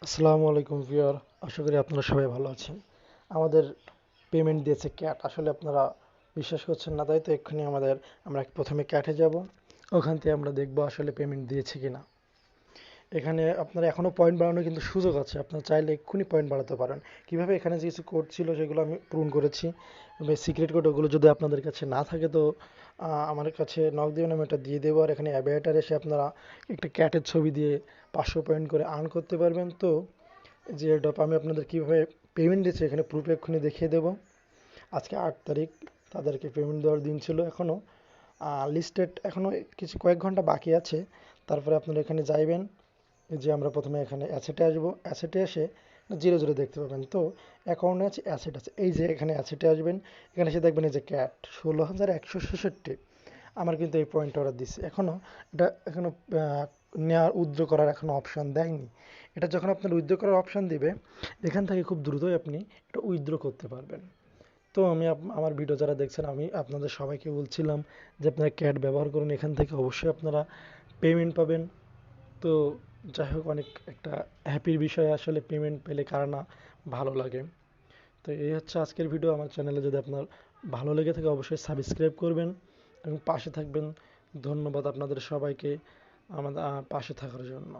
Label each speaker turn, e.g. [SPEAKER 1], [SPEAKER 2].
[SPEAKER 1] আসসালামু আলাইকুম ভিউয়ার, আশা করি আপনারা সবাই ভালো আছেন। আমাদের পেমেন্ট দিয়েছে ক্যাট, আসলে আপনারা বিশ্বাস করছেন না, তাই তো এক্ষুনি আমরা প্রথমে ক্যাটে যাব, ওখান থেকে আমরা দেখব আসলে পেমেন্ট দিয়েছে কিনা। এখানে আপনার এখনও পয়েন্ট বাড়ানোর কিন্তু সুযোগ আছে, আপনারা চাইলে এক্ষুনি পয়েন্ট বাড়াতে পারেন। কিভাবে? এখানে যে কিছু কোড ছিল সেগুলো আমি পূরণ করেছি, সিক্রেট কোড ওগুলো যদি আপনাদের কাছে না থাকে তো আমার কাছে নক দিবেন, আমি এটা দিয়ে দেবো। আর এখানে অ্যাভিয়েটার এসে আপনারা একটা ক্যাটের ছবি দিয়ে 500 পয়েন্ট করে আর্ন করতে পারবেন। তো যে ডপ আমি আপনাদের কীভাবে পেমেন্ট দিচ্ছি এখানে প্রুফ এক্ষুনি দেখিয়ে দেবো। আজকে 8 তারিখ, তাদেরকে পেমেন্ট দেওয়ার দিন ছিল। এখনও লিস্টেড, এখনও কিছু কয়েক ঘন্টা বাকি আছে। তারপরে আপনারা এখানে যাইবেন, এই যে আমরা প্রথমে এখানে অ্যাসেটে আসবো, অ্যাসেটে এসে জিরো জিরো দেখতে পাবেন। তো অ্যাকাউন্টে আছে, অ্যাসেট আছে, এই যে এখানে অ্যাসেটে আসবেন, এখানে এসে দেখবেন এই যে ক্যাট 16,166। আমার কিন্তু এই পয়েন্ট অর্ডার দিচ্ছে, এখনও নেওয়ার উইথড্র করার এখনও অপশান দেয়নি। এটা যখন আপনার উইথড্র করার অপশান দিবে, এখান থেকে খুব দ্রুতই আপনি এটা উইথড্র করতে পারবেন। তো আমি আমার ভিডিও যারা দেখছেন, আমি আপনাদের সবাইকে বলছিলাম যে আপনারা ক্যাট ব্যবহার করুন, এখান থেকে অবশ্যই আপনারা পেমেন্ট পাবেন। তো যাই হোক, অনেক একটা হ্যাপির বিষয়, আসলে পেমেন্ট পেলে কার না ভালো লাগে। তো এই হচ্ছে আজকের ভিডিও। আমার চ্যানেলে যদি আপনার ভালো লেগে থাকে অবশ্যই সাবস্ক্রাইব করবেন এবং পাশে থাকবেন। ধন্যবাদ আপনাদের সবাইকে আমাদের পাশে থাকার জন্য।